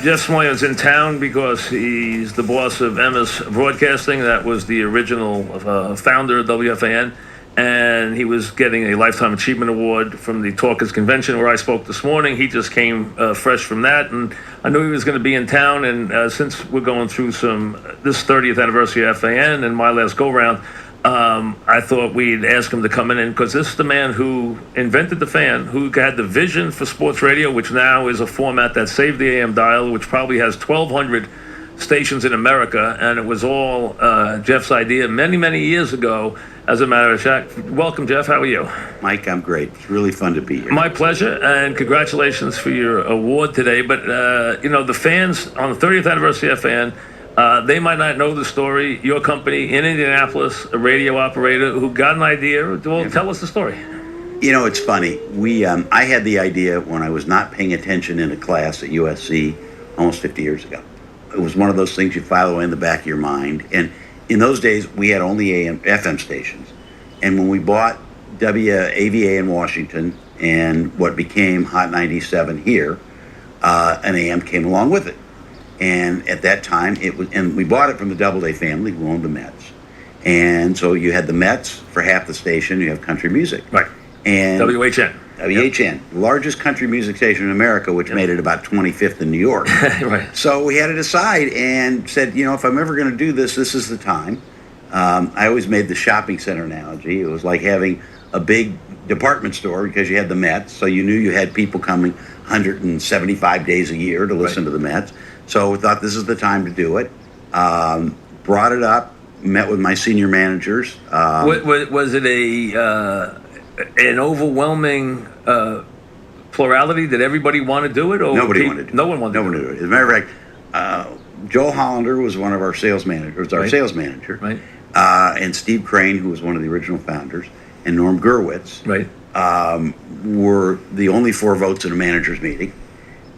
Jeff Smulyan's in town because he's the boss of Emmis Broadcasting. That was the original founder of WFAN. And he was getting a Lifetime Achievement Award from the Talkers Convention where I spoke this morning. He just came fresh from that, and I knew he was going to be in town. And since we're going through this 30th anniversary of FAN and my last go-round, I thought we'd ask him to come in because this is the man who invented the fan, who had the vision for sports radio, which now is a format that saved the AM dial, which probably has 1,200 stations in America, and it was all Jeff's idea many, many years ago. As a matter of fact, welcome, Jeff. How are you? Mike, I'm great. It's really fun to be here. My pleasure, and congratulations for your award today. But, the fans on the 30th anniversary of FAN, they might not know the story. Your company in Indianapolis, a radio operator who got an idea. Well, tell us the story. It's funny. I had the idea when I was not paying attention in a class at USC almost 50 years ago. It was one of those things you file away in the back of your mind. And in those days, we had only FM stations. And when we bought WAVA in Washington and what became Hot 97 here, an AM came along with it. And at that time, we bought it from the Doubleday family who owned the Mets. And so you had the Mets for half the station, you have country music. Right. And WHN. WHN, the largest country music station in America, which made it about 25th in New York. Right. So we had to decide and said, if I'm ever going to do this, this is the time. I always made the shopping center analogy. It was like having a big department store because you had the Mets, so you knew you had people coming 175 days a year to listen to the Mets. So we thought this is the time to do it. Brought it up, met with my senior managers. Was it an overwhelming plurality? Did everybody want to do it? Or Nobody wanted to do it. No one wanted to do it. As a matter of fact, Joel Hollander was one of our sales managers, sales manager. Right. And Steve Crane, who was one of the original founders, and Norm Gurwitz were the only 4 votes in a manager's meeting.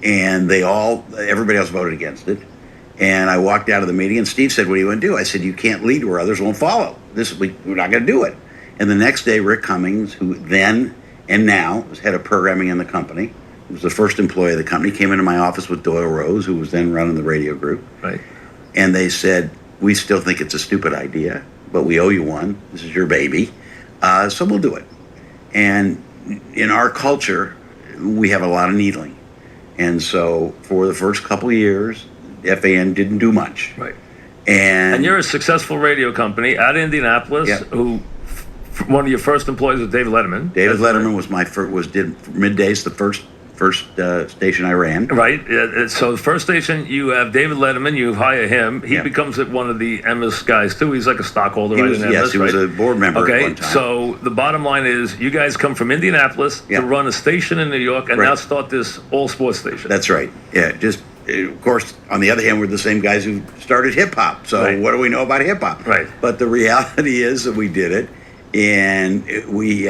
And everybody else voted against it. And I walked out of the meeting and Steve said, "What do you want to do?" I said, "You can't lead where others won't follow. We're not going to do it." And the next day, Rick Cummings, who then and now was head of programming in the company, who was the first employee of the company, came into my office with Doyle Rose, who was then running the radio group. Right. And they said, "We still think it's a stupid idea, but we owe you one. This is your baby. So we'll do it." And in our culture, we have a lot of needling. And so for the first couple of years, FAN didn't do much. Right. And you're a successful radio company out of Indianapolis who... One of your first employees was David Letterman. David Letterman was did middays, the first station I ran. Right. So the first station, you have David Letterman. You hire him. He becomes one of the Emmis guys too. He's like a stockholder. He was a board member at one time. So the bottom line is, you guys come from Indianapolis to run a station in New York, and now start this all sports station. That's right. Yeah. Just of course, on the other hand, we're the same guys who started hip hop. So what do we know about hip hop? Right. But the reality is that we did it. And we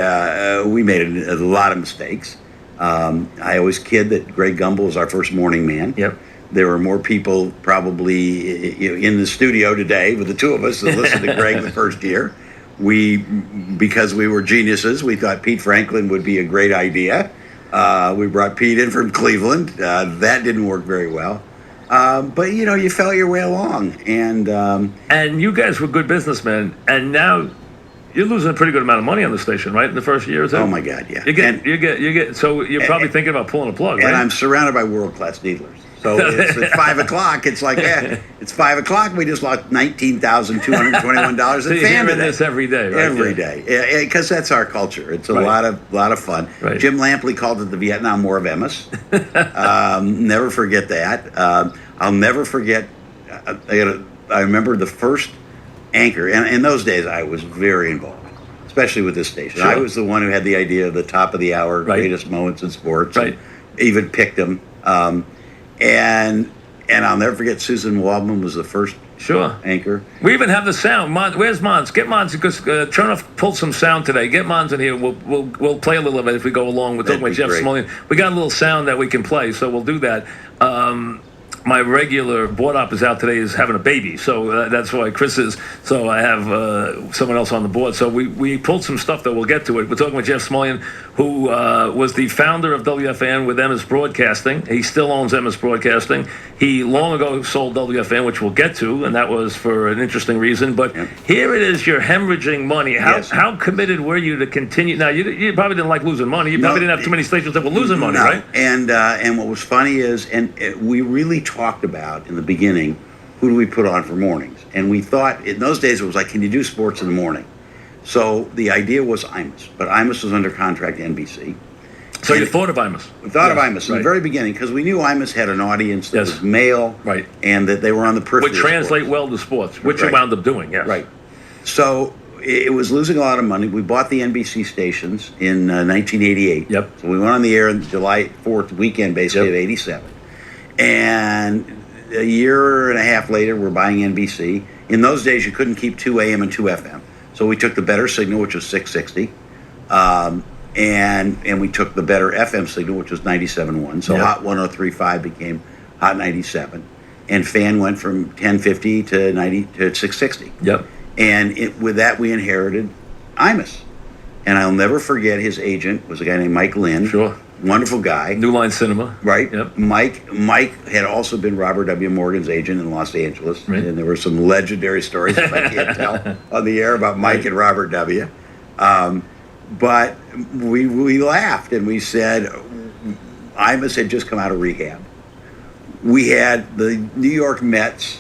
made a lot of mistakes. I always kid that Greg Gumbel was our first morning man. Yep. There were more people probably in the studio today with the 2 of us that listened to Greg the first year. Because we were geniuses, we thought Pete Franklin would be a great idea. We brought Pete in from Cleveland. That didn't work very well. But you felt your way along, and you guys were good businessmen, and now you're losing a pretty good amount of money on the station, right? In the first year or so. Oh my God, yeah. You get. So you're probably thinking about pulling a plug, right? And I'm surrounded by world-class dealers. So it's at 5 o'clock. It's like, it's 5 o'clock. We just lost $19,221 so in fan today. This every day, right? Every day, because that's our culture. It's a lot of fun. Right. Jim Lampley called it the Vietnam War of Emmis. Never forget that. I'll never forget. I remember the first anchor, and in those days I was very involved, especially with this station. Sure. I was the one who had the idea of the top of the hour greatest moments in sports. Right. Even picked them. And I'll never forget Susan Waldman was the first anchor. We even have the sound. Where's Mons? Get Mons, because trying to pull some sound today. Get Mons in here. We'll play a little of it if we go along with talking with Jeff Smulyan. We got a little sound that we can play, so we'll do that. my regular board op is out today is having a baby, so that's why Chris is. So I have someone else on the board. So we pulled some stuff that we'll get to it. We're talking with Jeff Smulyan, who was the founder of WFAN with Emmis Broadcasting. He still owns Emmis Broadcasting. He long ago sold WFAN, which we'll get to, and that was for an interesting reason. But here it is, you're hemorrhaging money. How committed were you to continue? Now, you probably didn't like losing money. You probably didn't have too many stations that were losing money, right? And what was funny is, we really talked about in the beginning, who do we put on for mornings? And we thought, in those days, it was like, can you do sports in the morning? So the idea was Emmis, but Emmis was under contract to NBC. So you thought of Emmis? We thought of Emmis in the very beginning, because we knew Emmis had an audience that was male, and that they were on the periphery. Would translate well to sports, which you wound up doing, yes. Right. So it was losing a lot of money. We bought the NBC stations in 1988. Yep. So we went on the air on July 4th weekend, basically, of 87. And a year and a half later, we're buying NBC. In those days, you couldn't keep 2 AM and 2 FM. So we took the better signal, which was 660. And we took the better FM signal, which was 97.1. So Hot 103.5 became Hot 97. And Fan went from 1050 to 660. Yep. And with that, we inherited Emmis. And I'll never forget, his agent was a guy named Mike Lynn. Sure. Wonderful guy. New Line Cinema. Right. Yep. Mike had also been Robert W. Morgan's agent in Los Angeles. Right. And there were some legendary stories that I can't tell on the air about Mike and Robert W. But we laughed and we said, Emmis had just come out of rehab. We had the New York Mets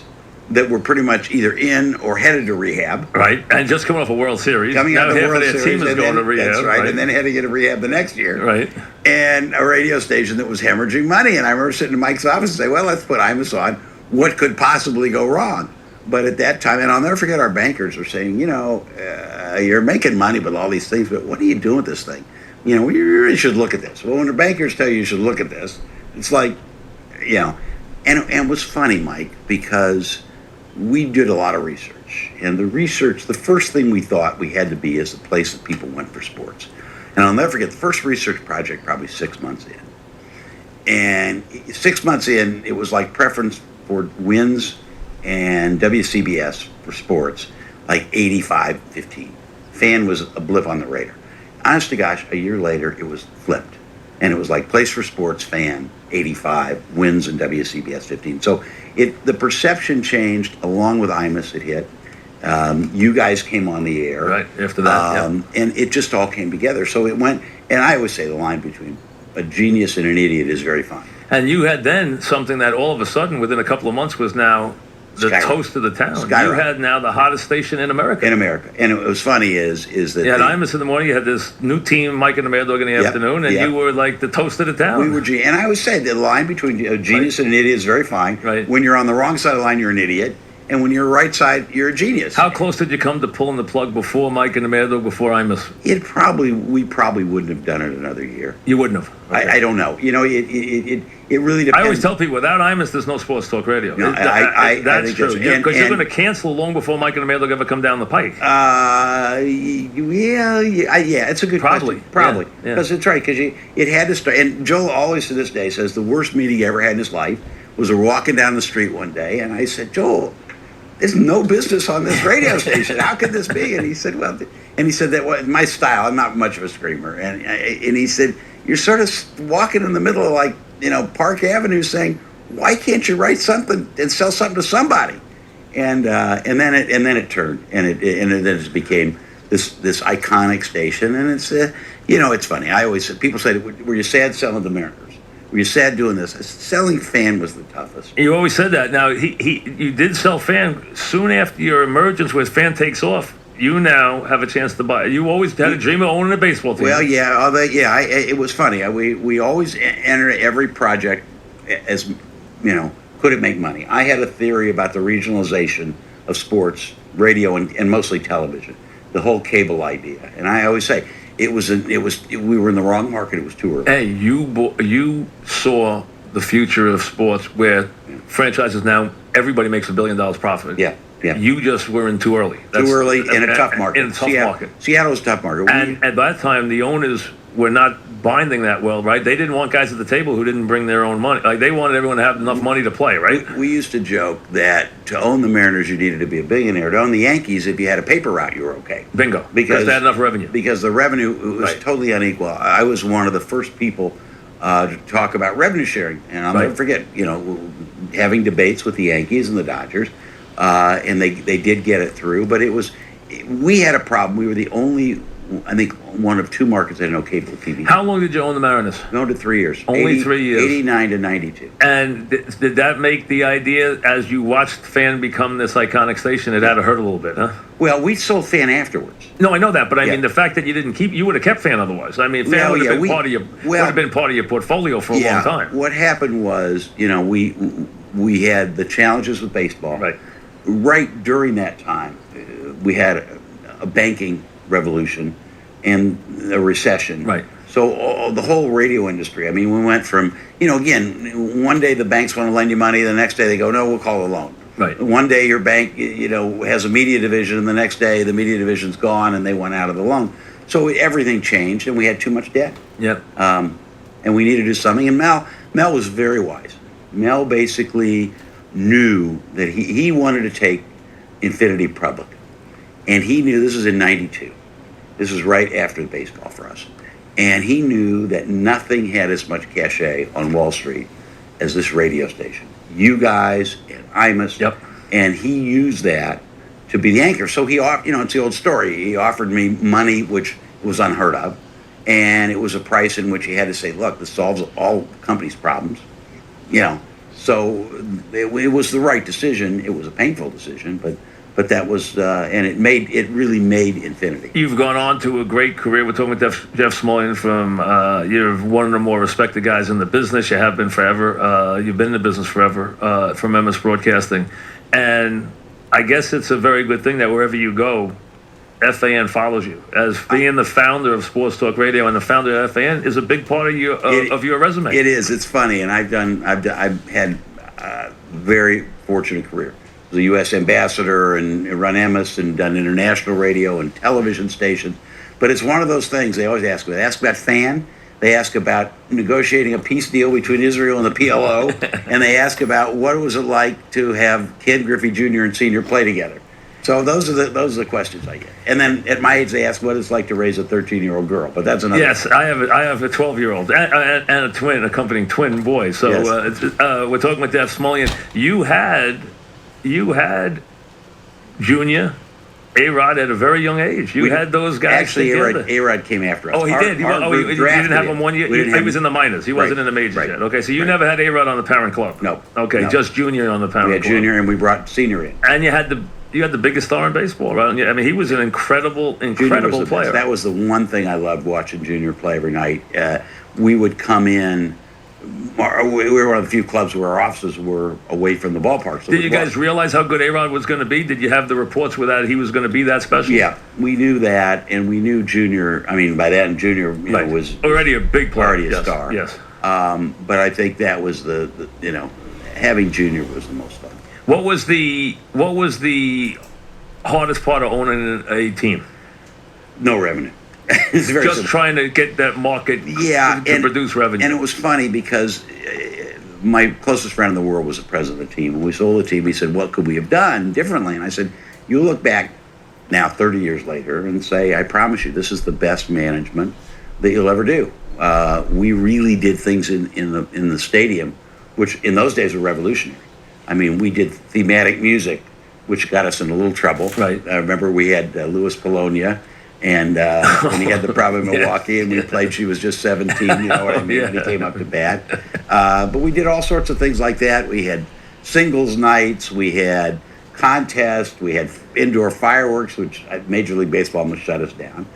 that were pretty much either in or headed to rehab. Right, and just coming off a World Series. Coming out of the World Series. Team is going to rehab. That's right, and then heading into rehab the next year. Right. And a radio station that was hemorrhaging money. And I remember sitting in Mike's office and say, well, let's put Emmis on. What could possibly go wrong? But at that time, and I'll never forget, our bankers were saying, you're making money with all these things, but what are you doing with this thing? You really should look at this. Well, when the bankers tell you should look at this, it's like, and it was funny, Mike, because we did a lot of research. And the first thing we thought we had to be is the place that people went for sports. And I'll never forget, the first research project, probably 6 months in. And 6 months in, it was like preference for WINS and WCBS for sports, like 85-15. Fan was a blip on the radar. Honest to gosh, a year later, it was flipped. And it was like place for sports, Fan, 85, WINS and WCBS 15. So the perception changed along with Emmis. It hit. You guys came on the air. Right, after that, and it just all came together. So it went, and I always say the line between a genius and an idiot is very fine. And you had then something that all of a sudden, within a couple of months, was now the toast of the town. You had now the hottest station in America. In America. And it was funny is that... You had Emmis in the morning, you had this new team, Mike and the Mad Dog in the afternoon, and you were like the toast of the town. We were genius. And I always say the line between a genius and an idiot is very fine. Right. When you're on the wrong side of the line, you're an idiot. And when you're right side, you're a genius. How close did you come to pulling the plug before Mike and the Mad Dog, before Emmis? We probably wouldn't have done it another year. You wouldn't have? Okay. I don't know. It really depends. I always tell people, without Emmis, there's no sports talk radio. No, that's true. Because you're going to cancel long before Mike and the Mad Dog ever come down the pike. It's a good question. Probably. Because it's right, because it had to start. And Joel always to this day says the worst meeting he ever had in his life was we're walking down the street one day, and I said, Joel, there's no business on this radio station. How could this be? And he said, that was my style. I'm not much of a screamer. And he said, you're sort of walking in the middle of Park Avenue saying, why can't you write something and sell something to somebody? And then it turned, and it just became this iconic station. And it's it's funny. I always say, people say, were you sad selling the Mariners? Were you sad doing this? Selling Fan was the toughest. You always said that. Now, you did sell Fan soon after your emergence with Fan takes off. You now have a chance to buy. You always had a dream of owning a baseball team. Well, it was funny. We always enter every project as, could it make money? I had a theory about the regionalization of sports, radio, and mostly television, the whole cable idea. And I always say, we were in the wrong market. It was too early. Hey, you saw the future of sports where franchises now, everybody makes $1 billion profit. Yeah. You just were in too early. Too early in a tough market. In a tough market. Seattle was a tough market. And at that time, the owners were not binding that well, right? They didn't want guys at the table who didn't bring their own money. Like, they wanted everyone to have enough money to play, right? We used to joke that to own the Mariners, you needed to be a billionaire. To own the Yankees, if you had a paper route, you were okay. Bingo. Because they had enough revenue. Because the revenue was totally unequal. I was one of the first people to talk about revenue sharing. And I'll never forget, having debates with the Yankees and the Dodgers. And they did get it through. But we had a problem. We were the only, I think, one of two markets that had no cable TV. How long did you own the Mariners? We owned it 3 years. Only 3 years. 89 to 92. And did that make the idea, as you watched Fan become this iconic station, it had to hurt a little bit, huh? Well, we sold Fan afterwards. No, I know that, but I mean the fact that you didn't keep, you would have kept Fan otherwise. I mean, Fan would have been part of your would have been part of your portfolio for a long time. What happened was, we had the challenges with baseball. Right. Right during that time, we had a banking revolution and a recession. Right. So the whole radio industry, I mean, we went from, again, one day the banks want to lend you money, the next day they go, no, we'll call a loan. Right. One day your bank, has a media division, and the next day the media division's gone and they went out of the loan. So everything changed, and we had too much debt. Yep. And we needed to do something. And Mel was very wise. Mel basically knew that he wanted to take Infinity public. And he knew, this was in 92. This was right after the baseball for us. And he knew that nothing had as much cachet on Wall Street as this radio station. You guys and Emmis. Yep. And he used that to be the anchor. So he, it's the old story. He offered me money, which was unheard of. And it was a price in which he had to say, look, this solves all companies' problems. So it was the right decision. It was a painful decision, but that was, and it really made Infinity. You've gone on to a great career. We're talking with Jeff Smulyan from, you're one of the more respected guys in the business. You have been forever. You've been in the business forever, from Emmis Broadcasting. And I guess it's a very good thing that wherever you go, FAN follows you. As being the founder of Sports Talk Radio and the founder of FAN is a big part of your resume. It is. It's funny, and I've had a very fortunate career. I was a U.S. ambassador and run Emmis and done international radio and television stations. But it's one of those things they always ask me. They ask about FAN. They ask about negotiating a peace deal between Israel and the PLO, and they ask about what was it like to have Ken Griffey Jr. and Sr. play together. So those are the questions I get. And then at my age, they ask what it's like to raise a 13-year-old girl. But that's another. Yes, I have a 12-year-old and a twin, accompanying twin boy. So yes. We're talking with Jeff Smulyan. You had Junior, A-Rod at a very young age. You had those guys. Actually, together. A-Rod came after us. Oh, he did. You didn't have him 1 year. He was in the minors. He wasn't in the majors yet. Okay, so you never had A-Rod on the parent club. No. Okay, just Junior on the parent club. We had Junior, and we brought Senior in. And you had the biggest star in baseball, right? I mean, he was an incredible player. That was the one thing I loved watching Junior play every night. We would come in. We were one of the few clubs where our offices were away from the ballpark. So did you guys realize how good A-Rod was going to be? Did you have the reports with that he was going to be that special? Yeah, we knew that, and we knew Junior. I mean, by then Junior was already a big player, already a star. Yes. But I think that was the having Junior was the most fun. What was the hardest part of owning a team? No revenue. It's very just simple. Trying to get that market to produce revenue. And it was funny because my closest friend in the world was the president of the team. When we sold the team, he said, what could we have done differently? And I said, you look back now 30 years later and say, I promise you, this is the best management that you'll ever do. We really did things in the stadium, which in those days were revolutionary. I mean, we did thematic music, which got us in a little trouble. Right. I remember we had Louis Polonia. And when he had the problem in Milwaukee, and we played She Was Just 17, you know what I mean? And he came up to bat. But we did all sorts of things like that. We had singles nights. We had contests. We had indoor fireworks, which Major League Baseball almost shut us down.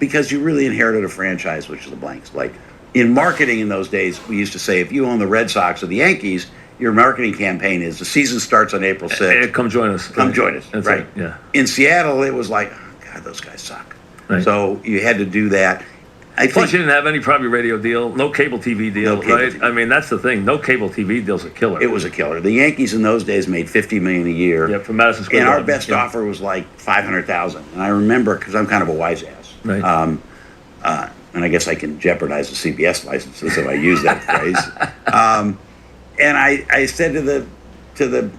Because you really inherited a franchise, which is the blanks. Like in marketing in those days, we used to say, if you own the Red Sox or the Yankees, your marketing campaign is the season starts on April 6th. Come join us. Come join us. That's right. Yeah. In Seattle, it was like, God, those guys suck. Right. So you had to do that. Plus, you didn't have any private radio deal, no cable TV deal, right? TV. I mean, that's the thing. No cable TV deal's a killer. It was a killer. The Yankees in those days made $50 million a year. Yeah, from Madison Square And Garden. our best offer was like $500,000. And I remember, because I'm kind of a wise ass. Right. and I guess I can jeopardize the CBS licenses if I use that phrase. And I said to the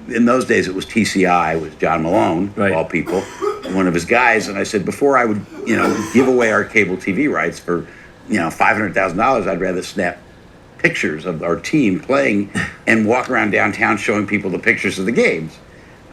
in those days it was TCI, it was John Malone, right. of all people, one of his guys, and I said, before I would, give away our cable TV rights for, $500,000, I'd rather snap pictures of our team playing and walk around downtown showing people the pictures of the games.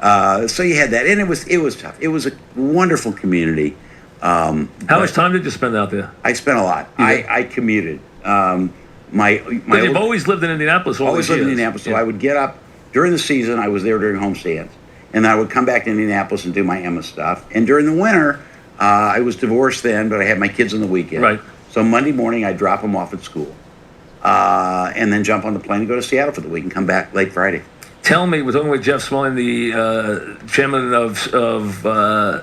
So you had that, and it was tough. It was a wonderful community. How much time did you spend out there? I spent a lot. I commuted. You've always lived in Indianapolis. Always lived in Indianapolis. So I would get up during the season. I was there during homestands, and then I would come back to Indianapolis and do my Emmis stuff. And during the winter, I was divorced then, but I had my kids on the weekend. Right. So Monday morning, I'd drop them off at school, and then jump on the plane and go to Seattle for the week and come back late Friday. Tell me, we're talking with Jeff Smulyan, the chairman of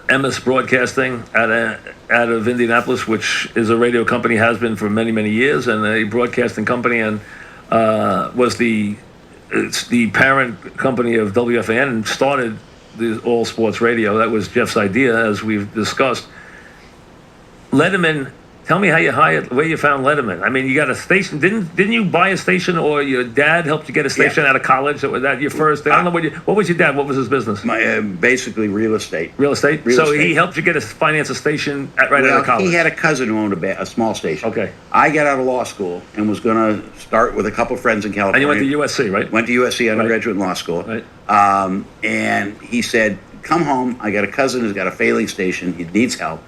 Emmis Broadcasting out of Indianapolis, which is a radio company, has been for many, many years, and a broadcasting company, and it's the parent company of WFAN, and started the all sports radio. That was Jeff's idea, as we've discussed. Letterman. Tell me where you found Letterman. I mean, you got a station. Didn't you buy a station, or your dad helped you get a station out of college? Was that your first? I don't know what was your dad? What was his business? Basically real estate. Real estate. He helped you finance a station out of college. He had a cousin who owned a small station. Okay. I got out of law school and was going to start with a couple of friends in California. And you went to USC, right? Went to USC undergraduate in law school. Right. And he said, "Come home. I got a cousin who's got a failing station. He needs help.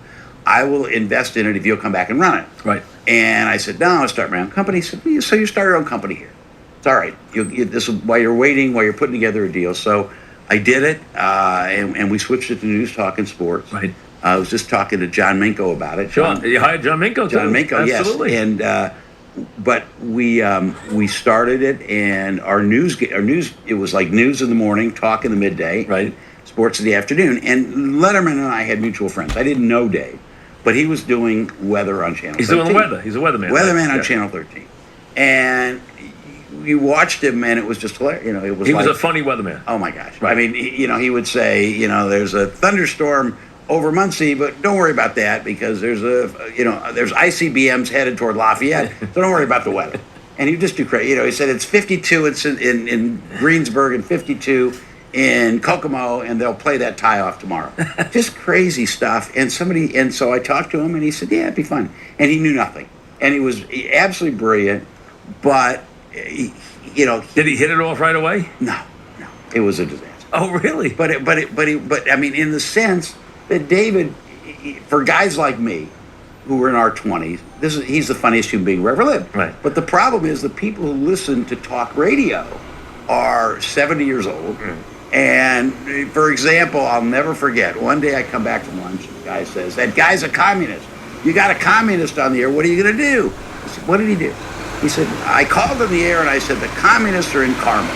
I will invest in it if you'll come back and run it." Right. And I said, "No, I'll start my own company." He said, "So you start your own company here? It's all right. This is while you're waiting, while you're putting together a deal." So I did it, and we switched it to News Talk and Sports. Right. I was just talking to John Minko about it. Sure. You hired John Minko too. John Minko, Absolutely. yes. And but we started it, and our news it was like news in the morning, talk in the midday, right? Sports in the afternoon. And Letterman and I had mutual friends. I didn't know Dave, but he was doing weather on Channel 13. He's doing weather. He's a weatherman. Weatherman on Channel 13. And you watched him, and it was just hilarious. He was a funny weatherman. Oh my gosh! Right. I mean, he would say, there's a thunderstorm over Muncie, but don't worry about that because there's there's ICBMs headed toward Lafayette, so don't worry about the weather. And he'd just do crazy. He said it's 52 in Greensburg and 52 in Kokomo, and they'll play that tie-off tomorrow. Just crazy stuff. And so I talked to him, and he said, "Yeah, it'd be fun." And he knew nothing, and he was absolutely brilliant. But did he hit it off right away? No, it was a disaster. Oh, really? But I mean, in the sense that David, for guys like me, who were in our 20s, he's the funniest human being who ever lived. Right. But the problem is the people who listen to talk radio are 70 years old. And, for example, I'll never forget, one day I come back from lunch, and the guy says, "That guy's a communist. You got a communist on the air. What are you going to do?" I said, "What did he do?" He said, "I called on the air, and I said, the communists are in Carmel."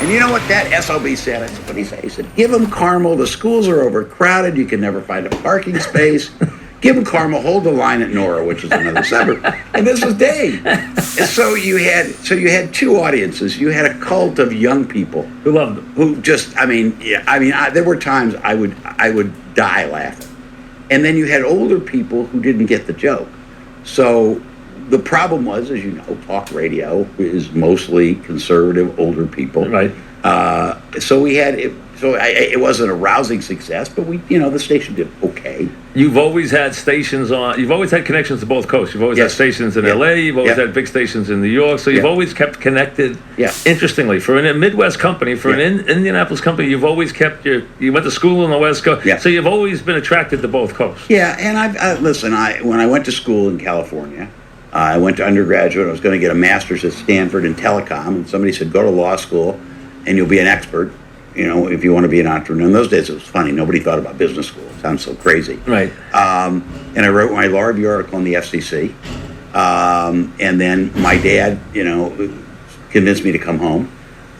And you know what that SOB said? I said, "What did he say?" He said, "Give them Carmel. The schools are overcrowded. You can never find a parking space. Give them Carmel. Hold the line at Nora," which is another suburb. And this was Dave. And so you had two audiences. You had a cult of young people who loved them. Who just, there were times I would die laughing. And then you had older people who didn't get the joke. So the problem was, as you know, talk radio is mostly conservative older people. Right. So we had it. So it wasn't a rousing success, but the station did okay. You've always had stations on. You've always had connections to both coasts. You've always had stations in LA. You've always had big stations in New York. So you've always kept connected. Yeah. Interestingly, for a Midwest company, for an Indianapolis company, you've always kept you went to school on the West Coast. Yeah. So you've always been attracted to both coasts. Yeah, and when I went to school in California, I went to undergraduate. I was going to get a master's at Stanford in telecom, and somebody said, "Go to law school, and you'll be an expert. If you want to be an entrepreneur." In those days, it was funny. Nobody thought about business school. It sounds so crazy. Right. And I wrote my law review article on the FCC. And then my dad, convinced me to come home.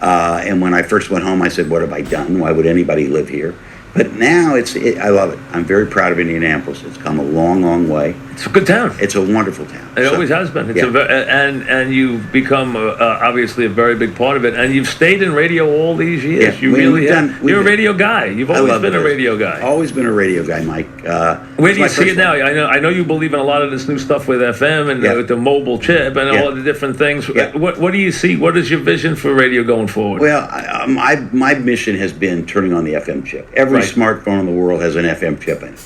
And when I first went home, I said, "What have I done? Why would anybody live here?" But now I love it. I'm very proud of Indianapolis. It's come a long, long way. It's a good town. It's a wonderful town. It always has been. It's and you've become obviously a very big part of it. And you've stayed in radio all these years. Yeah, You really have. You're a radio guy. You've always been a radio guy. Always been a radio guy, Mike. Where do you see it now? I know you believe in a lot of this new stuff with FM and with the mobile chip and all of the different things. Yeah. What do you see? What is your vision for radio going forward? Well, my mission has been turning on the FM chip. Every smartphone in the world has an FM chip in it.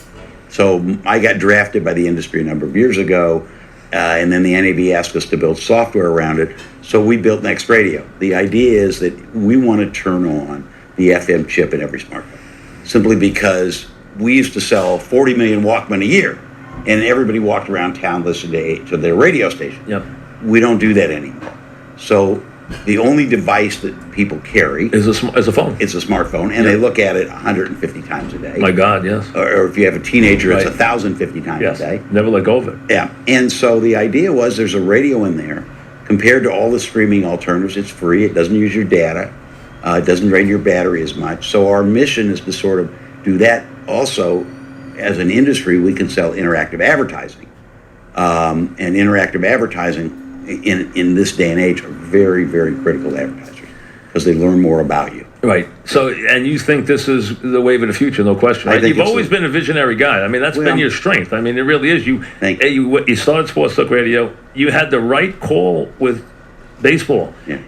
So I got drafted by the industry a number of years ago, and then the NAB asked us to build software around it. So we built Next Radio. The idea is that we want to turn on the FM chip in every smartphone, simply because we used to sell 40 million Walkman a year, and everybody walked around town listening to their radio station. Yep. We don't do that anymore. So the only device that people carry is a phone. It's a smartphone, and they look at it 150 times a day. My God, yes. Or if you have a teenager, it's 1,050 times a day. Never let go of it. Yeah. And so the idea was there's a radio in there. Compared to all the streaming alternatives, it's free. It doesn't use your data. It doesn't drain your battery as much. So our mission is to sort of do that. Also, as an industry, we can sell interactive advertising. And interactive advertising in this day and age are very, very critical to advertisers because they learn more about you. Right. So, and you think this is the wave of the future, no question. Right? You've always been a visionary guy. I mean, that's been your strength. I mean, it really is. You started Sports Talk Radio. You had the right call with baseball. Yeah.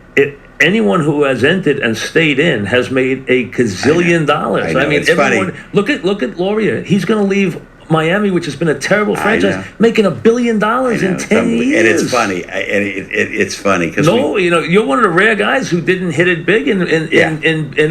Anyone who has entered and stayed in has made a gazillion dollars. I mean, everyone. Funny. Look at Loria. He's going to leave Miami, which has been a terrible franchise, making $1 billion in 10 years. And it's funny. It's funny because you're one of the rare guys who didn't hit it big in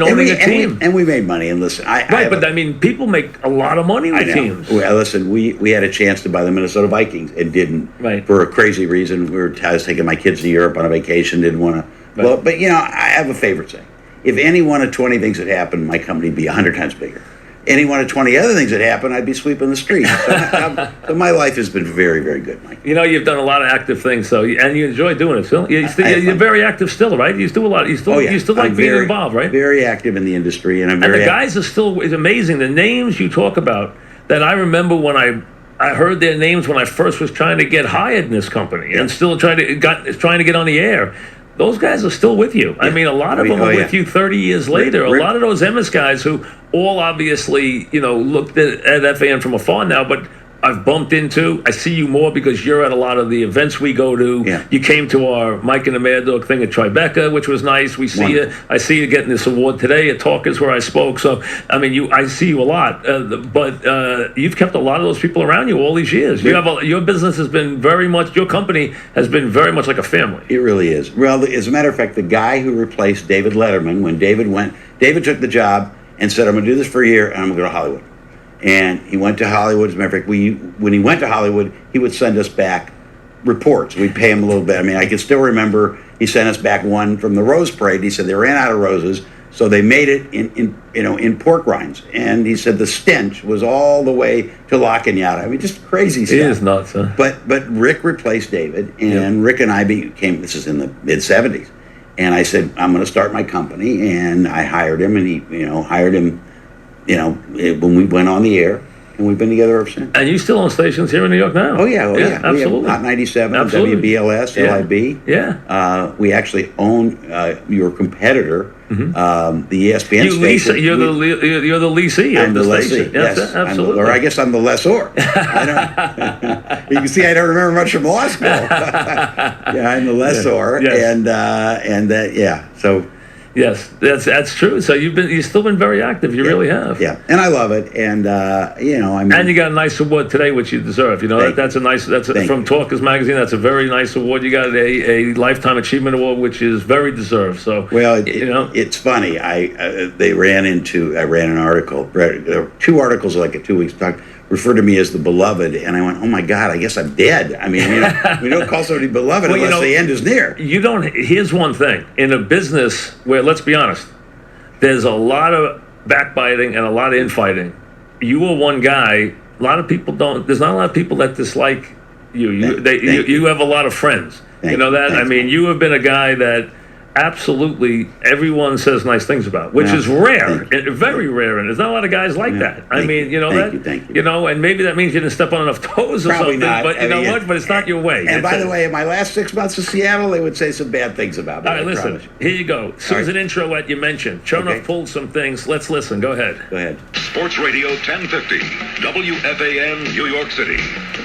owning a team. And we made money. And listen, I mean, people make a lot of money with teams. Well, listen, we had a chance to buy the Minnesota Vikings and didn't. Right. For a crazy reason. I was taking my kids to Europe on a vacation. Didn't want to. Right. Well, but I have a favorite saying: if any one of 20 things that happened, my company would be 100 times bigger. Any one of 20 other things that happened, I'd be sweeping the streets. So my life has been very, very good, Mike. You've done a lot of active things, and you enjoy doing it. Still, you're very active still, right? You do a lot. You still like being involved, right? Very active in the industry, and the guys are still. It's amazing the names you talk about. That I remember when I heard their names when I first was trying to get hired in this company, and still trying to get on the air. Those guys are still with you. I mean, a lot of them are with you 30 years later. A lot of those Emmis guys who all obviously, looked at FAN from afar now, but I've bumped into. I see you more because you're at a lot of the events we go to. Yeah. You came to our Mike and the Mad Dog thing at Tribeca, which was nice. We see you. I see you getting this award today at Talkers where I spoke. So, I mean, I see you a lot. But you've kept a lot of those people around you all these years. Your business has been your company has been very much like a family. It really is. Well, as a matter of fact, the guy who replaced David Letterman, when David took the job and said, I'm going to do this for a year and I'm going to go to Hollywood. And he went to Hollywood. As a matter of fact, when he went to Hollywood, he would send us back reports. We'd pay him a little bit. I mean, I can still remember he sent us back one from the Rose Parade. He said they ran out of roses, so they made it in pork rinds. And he said the stench was all the way to La Cañada. I mean, just crazy stuff. It is nuts, huh? But Rick replaced David, and Rick and I became. This is in the mid-'70s, and I said I'm going to start my company, and I hired him, and he hired him. When we went on the air, and we've been together ever since. And you still on stations here in New York now? Oh yeah, absolutely. Hot 97, absolutely. WBLS, LIB. Yeah. We actually own your competitor, the ESPN station. You're the leasee of the station. Yes, absolutely. Or I guess I'm the lessor. You can see I don't remember much from law school. I'm the lessor, So. Yes, that's true. So you've still been very active. You really have. Yeah, and I love it. And and you got a nice award today, which you deserve. That's from Talkers Magazine. That's a very nice award. You got a Lifetime Achievement Award, which is very deserved. So it's funny. I ran an article. Two articles like a 2 weeks talk. Referred to me as the beloved, and I went, oh my God, I guess I'm dead. I mean, we don't call somebody beloved unless the end is near. Here's one thing. In a business where, let's be honest, there's a lot of backbiting and a lot of infighting. You are one guy. A lot of people there's not a lot of people that dislike you. You have a lot of friends. You know that? I mean, you have been a guy that absolutely everyone says nice things about, which Yeah. is rare, Thank you. very rare, and there's not a lot of guys like that. I Thank mean, you. you know Thank that, you, thank you. you know, and maybe that means you didn't step on enough toes or Probably something. not. But you I know mean, what? But it's not your way. And by It's- the way, in my last 6 months of Seattle, they would say some bad things about me. all right, I listen. promise you. Here you go. Susan Introette, you mentioned. Chonoff Okay. pulled some things. Let's listen. Go ahead. Go ahead. Sports Radio 1050, WFAN, New York City.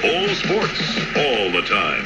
All sports, all the time.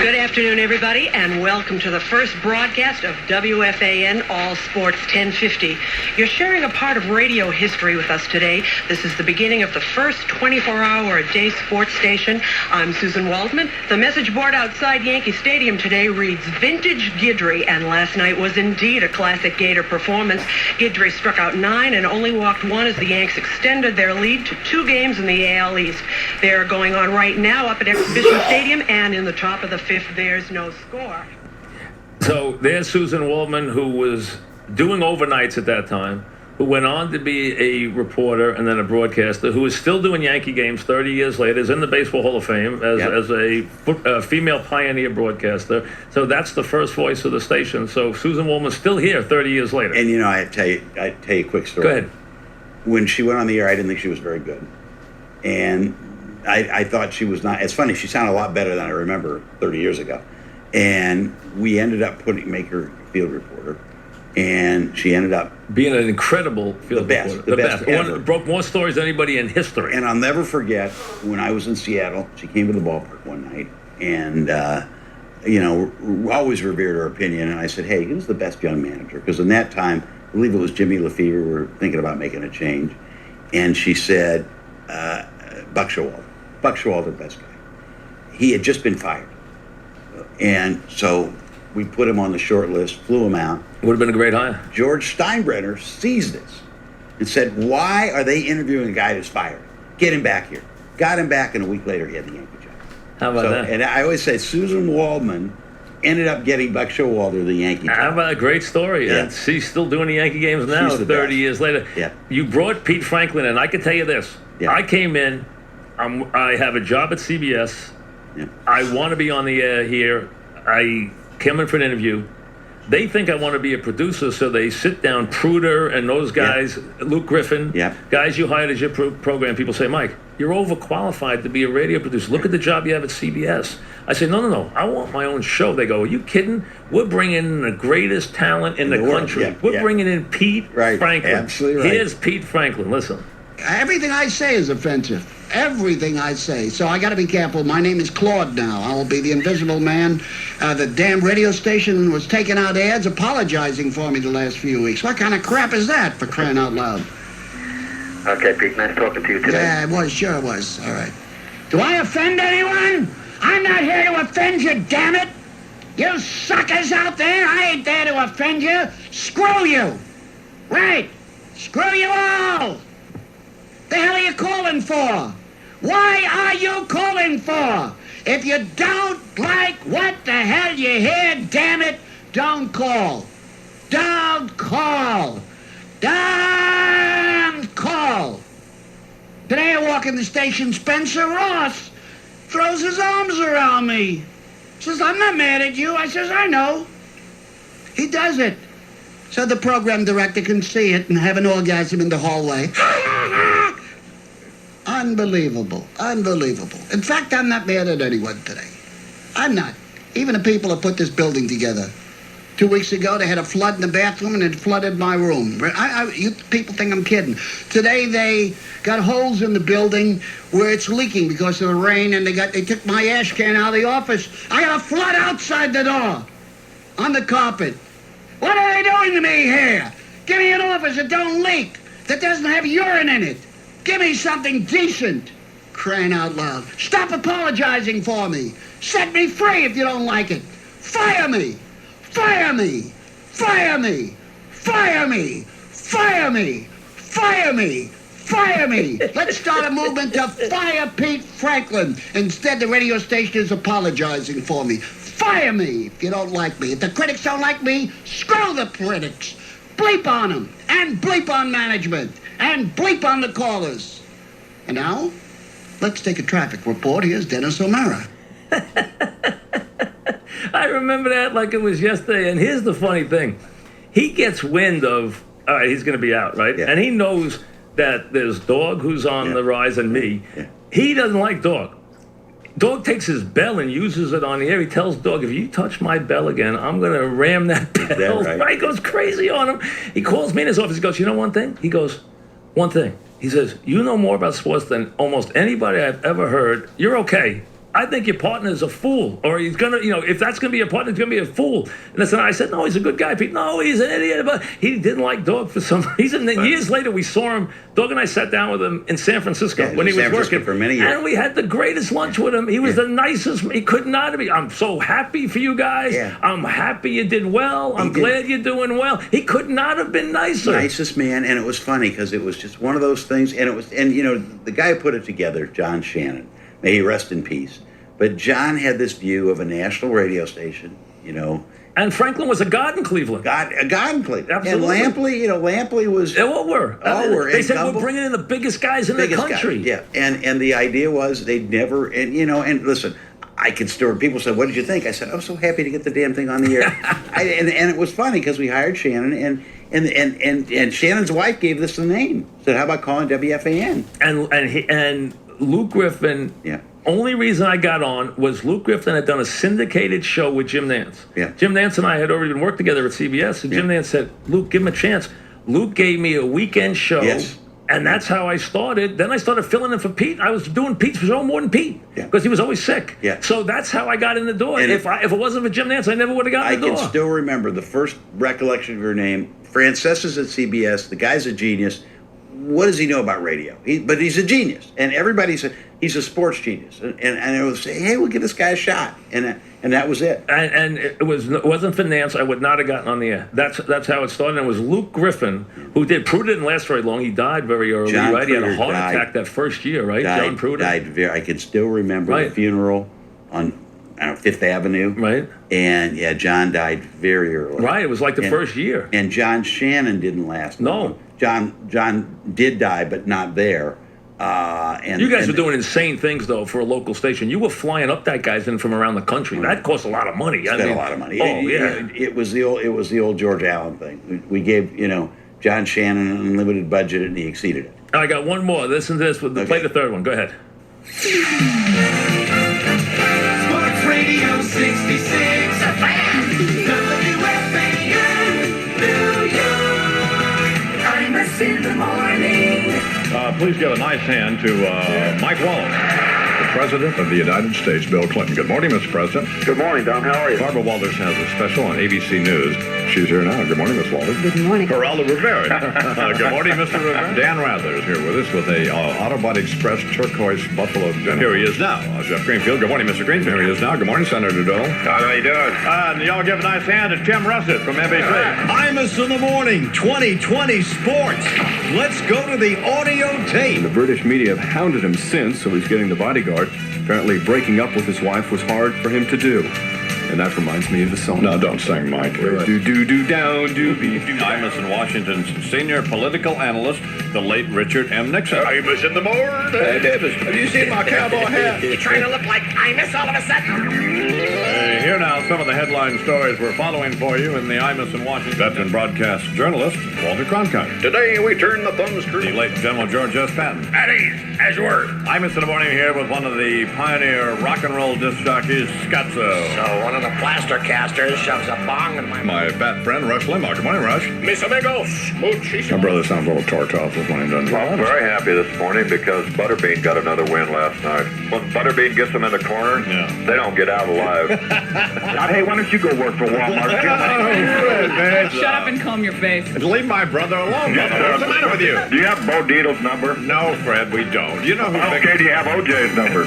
Good afternoon, everybody, and welcome to the first broadcast of WFAN All Sports 1050. You're sharing a part of radio history with us today. This is the beginning of the first 24-hour-a-day sports station. I'm Susan Waldman. The message board outside Yankee Stadium today reads Vintage Guidry, and last night was indeed a classic Gator performance. Guidry struck out 9 and only walked 1 as the Yanks extended their lead to 2 games in the AL East. They're going on right now up at Exhibition Stadium, and in the top of the 5th, there's no score. So there's Susan Waldman, who was doing overnights at that time, who went on to be a reporter and then a broadcaster, who is still doing Yankee games 30 years later, is in the Baseball Hall of Fame as a female pioneer broadcaster. So that's the first voice of the station. So Susan Waldman's still here 30 years later. And you know, I'd tell you a quick story. Go ahead. When she went on the air, I didn't think she was very good. And I thought she was not. It's funny, she sounded a lot better than I remember 30 years ago. And we ended up make her field reporter. And she ended up Being an incredible field best, reporter. the best ever. Broke more stories than anybody in history. And I'll never forget when I was in Seattle, she came to the ballpark one night, and you know, always revered her opinion. And I said, "Hey, who's the best young manager?" Because in that time, I believe it was Jimmy Lefevre. We were thinking about making a change, and she said, "Buck Showalter. Buck Showalter, best guy." He had just been fired, and so we put him on the short list, flew him out. Would have been a great hire. George Steinbrenner sees this and said, "Why are they interviewing a guy that's fired? Get him back here." Got him back, and a week later he had the Yankee job. How about that? And I always say Susan Waldman ended up getting Buck Showalter the Yankee job. How about a great story? Yeah. And she's still doing the Yankee games now, She's the 30 best. years later. Yeah. You brought Pete Franklin in. I can tell you this. Yeah. I came in. I have a job at CBS. Yeah. I want to be on the air here. I came in for an interview. They think I want to be a producer, so they sit down, Pruder and those guys, Luke Griffin, Yeah. guys you hired as your program. People say, "Mike, you're overqualified to be a radio producer. Look at the job you have at CBS." I say, no. I want my own show. They go, "Are you kidding? We're bringing in the greatest talent in the the world." country. Yeah, We're yeah. bringing in Pete Right, Franklin." absolutely right. Here's Pete Franklin. Listen. Everything I say is offensive. Everything I say. So I got to be careful. My name is Claude now. I will be the invisible man. The damn radio station was taking out ads apologizing for me the last few weeks. What kind of crap is that, for crying out loud? Okay, Pete, nice talking to you today. Yeah, it was. Sure it was. All right. Do I offend anyone? I'm not here to offend you, damn it. You suckers out there, I ain't there to offend you. Screw you. Right. Screw you all. The hell are you calling for? Why are you calling for? If you don't like what the hell you hear, damn it, don't call. Don't call. Don't call. Today I walk in the station, Spencer Ross throws his arms around me. Says, "I'm not mad at you." I says, "I know." He does it. So the program director can see it and have an orgasm in the hallway. Unbelievable. Unbelievable. In fact, I'm not mad at anyone today. I'm not. Even the people that put this building together. 2 weeks ago, they had a flood in the bathroom and it flooded my room. You people think I'm kidding. Today, they got holes in the building where it's leaking because of the rain, and they took my ash can out of the office. I got a flood outside the door on the carpet. What are they doing to me here? Give me an office that don't leak, that doesn't have urine in it. Give me something decent. Crying out loud. Stop apologizing for me. Set me free if you don't like it. Fire me. Fire me. Fire me. Fire me. Fire me. Fire me. Fire me. Let's start a movement to fire Pete Franklin. Instead, the radio station is apologizing for me. Fire me if you don't like me. If the critics don't like me, screw the critics. Bleep on them, and bleep on management, and bleep on the callers. And now, let's take a traffic report. Here's Dennis O'Mara. I remember that like it was yesterday. And here's the funny thing. He gets wind of, all right, he's going to be out, right? Yeah. And he knows that there's Dog who's on the rise and me. Yeah. He doesn't like Dog. Dog takes his bell and uses it on the air. He tells Dog, if you touch my bell again, I'm going to ram that bell. right? Right? He goes crazy on him. He calls me in his office. He goes, you know one thing? He goes, one thing. He says, you know more about sports than almost anybody I've ever heard. You're okay. I think your partner's a fool, or he's gonna, if that's gonna be your partner, he's gonna be a fool. And I said, no, he's a good guy, Pete. No, he's an idiot. But he didn't like Dog for some reason. Then years later, we saw him. Dog and I sat down with him in San Francisco when he was working for many years, and we had the greatest lunch with him. He was the nicest. He could not be. I'm so happy for you guys. Yeah. I'm happy you did well. I'm glad you're doing well. He could not have been nicer. Nicest man, and it was funny because it was just one of those things. And it was, the guy who put it together, John Shannon, may he rest in peace. But John had this view of a national radio station, And Franklin was a god in Cleveland. a god in Cleveland. Absolutely. And Lampley was. They all were. They and said Gumbel, we're bringing in the biggest guys in the country. Yeah, and the idea was they'd never, and listen, I could still. People said, "What did you think?" I said, "I was so happy to get the damn thing on the air." and it was funny because we hired Shannon, and Shannon's wife gave this the name. Said, "How about calling WFAN?" And Luke Griffin. Yeah. Only reason I got on was Luke Griffin had done a syndicated show with Jim Nance. Yeah. Jim Nance and I had already been working together at CBS, and Jim Nance said, Luke, give him a chance. Luke gave me a weekend show, and that's how I started. Then I started filling in for Pete. I was doing Pete's show more than Pete because he was always sick. Yeah. So that's how I got in the door. And if it wasn't for Jim Nance, I never would have gotten the door. I can still remember the first recollection of your name. Francesa's at CBS. The guy's a genius. What does he know about radio? But he's a genius, and everybody said he's a sports genius. And I would say, hey, we'll give this guy a shot, and that was it. And it wasn't for Nance, I would not have gotten on the air. That's how it started. And it was Luke Griffin who did. Pruitt didn't last very long. He died very early, John right? He had a Pruitt heart died. attack that first year, right? John Pruitt died I can still remember the funeral on Fifth Avenue. Right. And John died very early. Right. It was like the first year. And John Shannon didn't last long. No. John did die, but not there. And you guys were doing insane things though for a local station. You were flying up that guys in from around the country. That cost a lot of money. Spent a lot of money. Oh yeah. It was the old George Allen thing. We gave John Shannon an unlimited budget and he exceeded it. I got one more. Listen to this. Play the third one. Go ahead. Sports Radio 66 WFAN, New York. Emmis in the morning. Please give a nice hand to Mike Wallace, the President of the United States, Bill Clinton. Good morning, Mr. President. Good morning, Don. How are you? Barbara Walters has a special on ABC News. She's here now. Good morning, Miss Walters. Good morning. Geraldo Rivera. Good morning, Mr. Rivera. Dan Rather is here with us with a Autobot Express turquoise buffalo. And here he is now. Jeff Greenfield. Good morning, Mr. Greenfield. Here he is now. Good morning, Senator Dole. How you doing? And y'all give a nice hand to Tim Russett from NBC. Emmis in the morning, 2020 sports. Let's go to the audio tape. The British media have hounded him since, so he's getting the bodyguard. Apparently breaking up with his wife was hard for him to do. And that reminds me of the song. No, don't sing, Mike. Emmis in Washington's senior political analyst, the late Richard M. Nixon. Emmis in the morning. Hey, Davis, have you seen my cowboy hat? You're trying to look like Emmis all of a sudden. Here now some of the headline stories we're following for you in the Emmis in Washington. Veteran broadcast journalist Walter Cronkite. Today we turn the thumbs The late General George S. Patton. at ease, as you were. Emmis in the morning here with one of the pioneer rock and roll disc jockeys, Scotzo. So one of the plaster casters shoves a bong in my My fat friend, Rush Limbaugh. Good morning, Rush. Mis amigos, My brother sounds a little tore off with when he done. Well, I'm very happy this morning because Butterbean got another win last night. When Butterbean gets them in the corner, they don't get out alive. Hey, why don't you go work for Walmart? Shut up and comb your face. Leave my brother alone, brother. What's the matter with you? Do you have Bo Dietl's number? No, Fred, we don't. You know who Okay, do you have OJ's number?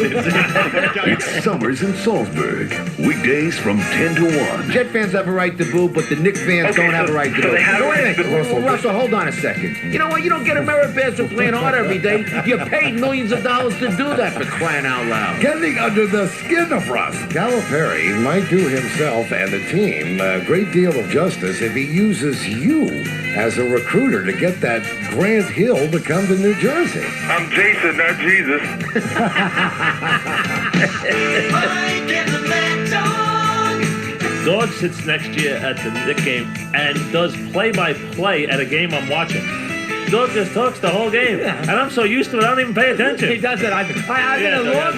It's Summers in Salzburg. Weekdays from 10 to 1. Jet fans have a right to boo, but the Knicks fans don't have a right to boo. they have a right to boo. Russell, hold on a second. You know what? You don't get a merit badge for playing hard every day. You're paid millions of dollars to do that, for crying out loud. Getting under the skin of Russ. Calipari might do himself and the team a great deal of justice if he uses you as a recruiter to get that Grant Hill to come to New Jersey. I'm Jason, not Jesus. Mike Dog sits next year at the Knick game and does play-by-play at a game I'm watching. Dog just talks the whole game, and I'm so used to it, I don't even pay attention. He does it. I did a long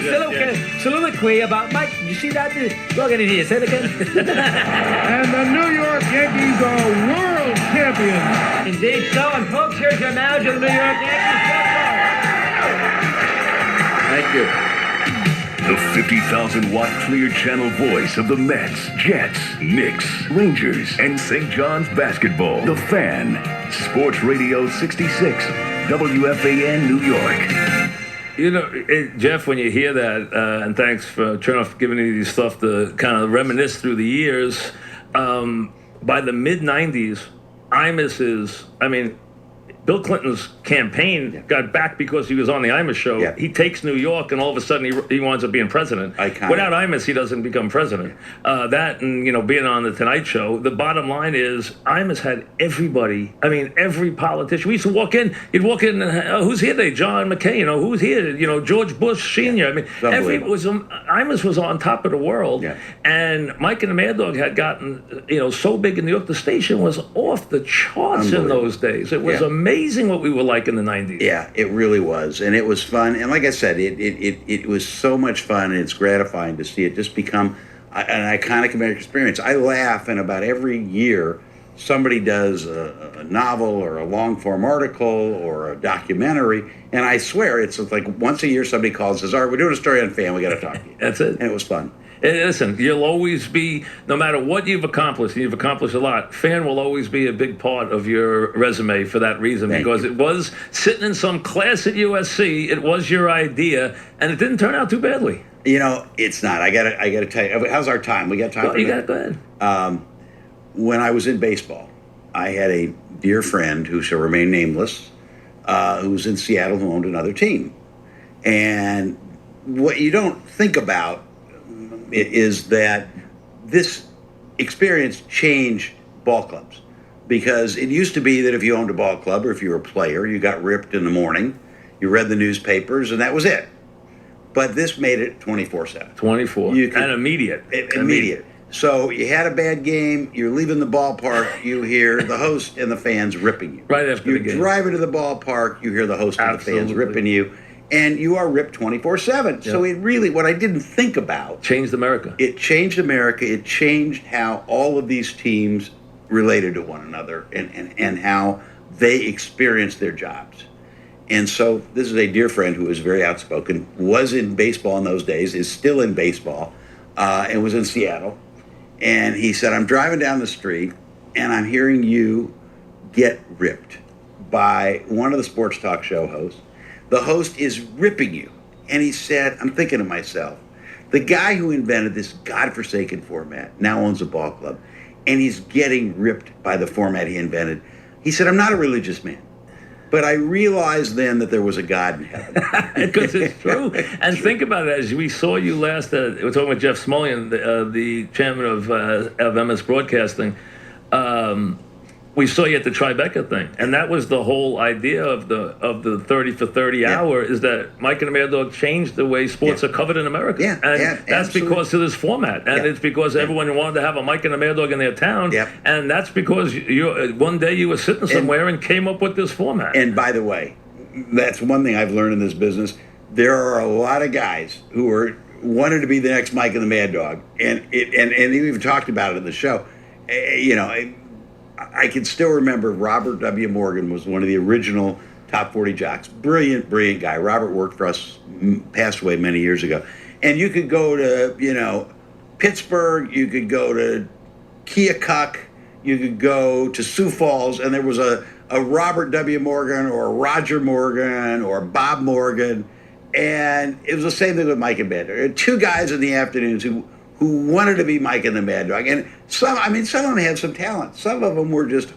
soliloquy about Mike. You see that? Dog, any idea? Say it again. And the New York Yankees are world champions. Indeed so. And folks, here's your manager of the New York Yankees. Thank you. The 50,000-watt clear channel voice of the Mets, Jets, Knicks, Rangers, and St. John's basketball. The Fan. Sports Radio 66. WFAN, New York. You know, Jeff, when you hear that, and thanks for giving me these stuff to kind of reminisce through the years, by the mid-'90s, Emmis is, Bill Clinton's campaign got back because he was on the Emmis show. Yeah. He takes New York, and all of a sudden he winds up being president. Iconic. Without Emmis, he doesn't become president. That and, being on the Tonight Show, the bottom line is Emmis had everybody, every politician. We used to walk in, who's here today? John McCain, who's here? George Bush Sr. Emmis was on top of the world. Yeah. And Mike and the Mad Dog had gotten, so big in New York, the station was off the charts in those days. It was amazing what we were like in the 90s. Yeah, it really was. And it was fun. And like I said, it was so much fun, and it's gratifying to see it just become an iconic American experience. I laugh, and about every year, somebody does a novel or a long-form article or a documentary, and I swear it's like once a year somebody calls and says, all right, we're doing a story on Fan, we got to talk to you. That's it. And it was fun. And listen, you'll always be, no matter what you've accomplished, and you've accomplished a lot, Fan will always be a big part of your resume for that reason, because it was sitting in some class at USC, it was your idea, and it didn't turn out too badly. It's not. I gotta tell you, how's our time? We got time for that? Go ahead. When I was in baseball, I had a dear friend who shall remain nameless, who was in Seattle, who owned another team. And what you don't think about is that this experience changed ball clubs, because it used to be that if you owned a ball club or if you were a player, you got ripped in the morning, you read the newspapers, and that was it. But this made it 24/7. 24. And immediate. Immediate. So you had a bad game, you're leaving the ballpark, you hear the host and the fans ripping you. Right after the game. You're driving to the ballpark, you hear the host and the fans ripping you. And you are ripped 24/7. So it really, what I didn't think about, changed America. It changed America. It changed how all of these teams related to one another and how they experienced their jobs. And so this is a dear friend who was very outspoken, was in baseball in those days, is still in baseball, and was in Seattle. And he said, I'm driving down the street and I'm hearing you get ripped by one of the sports talk show hosts. The host is ripping you. And he said, I'm thinking to myself, the guy who invented this godforsaken format now owns a ball club, and he's getting ripped by the format he invented. He said, I'm not a religious man, but I realized then that there was a God in heaven. Because it's true. And think about it, as we saw you last, we're talking with Jeff Smulyan, the chairman of Emmis Broadcasting, we saw you at the Tribeca thing, and that was the whole idea of the 30 for 30 hour, is that Mike and the Mad Dog changed the way sports are covered in America. And that's because of this format, and it's because everyone wanted to have a Mike and the Mad Dog in their town, and that's because one day you were sitting somewhere and came up with this format. And by the way, that's one thing I've learned in this business. There are a lot of guys who wanted to be the next Mike and the Mad Dog, and he even talked about it in the show. I can still remember Robert W. Morgan was one of the original top 40 jocks. Brilliant guy. Robert worked for us, passed away many years ago. And you could go to, Pittsburgh, you could go to Keokuk, you could go to Sioux Falls, and there was a Robert W. Morgan or a Roger Morgan or Bob Morgan. And it was the same thing with Mike and Mad Dog. Two guys in the afternoons who wanted to be Mike and the Mad Dog. And some of them had some talent. Some of them were just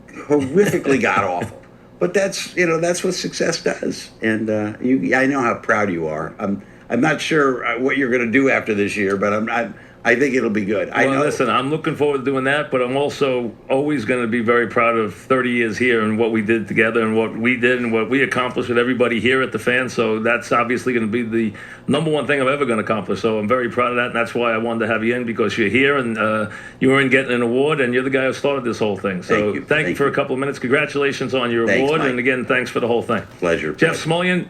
horrifically god-awful. But that's what success does. And I know how proud you are. I'm not sure what you're going to do after this year, but I think it'll be good. I Well, know. listen, I'm looking forward to doing that, but I'm also always going to be very proud of 30 years here and what we did together and what we did and what we accomplished with everybody here at the Fan. So that's obviously going to be the number one thing I'm ever going to accomplish. So I'm very proud of that, and that's why I wanted to have you in, because you're here and you were in getting an award, and you're the guy who started this whole thing. So thank you for a couple of minutes. Congratulations on your Thanks, award, Mike. and again, thanks for the whole thing. Pleasure. Jeff Smulyan,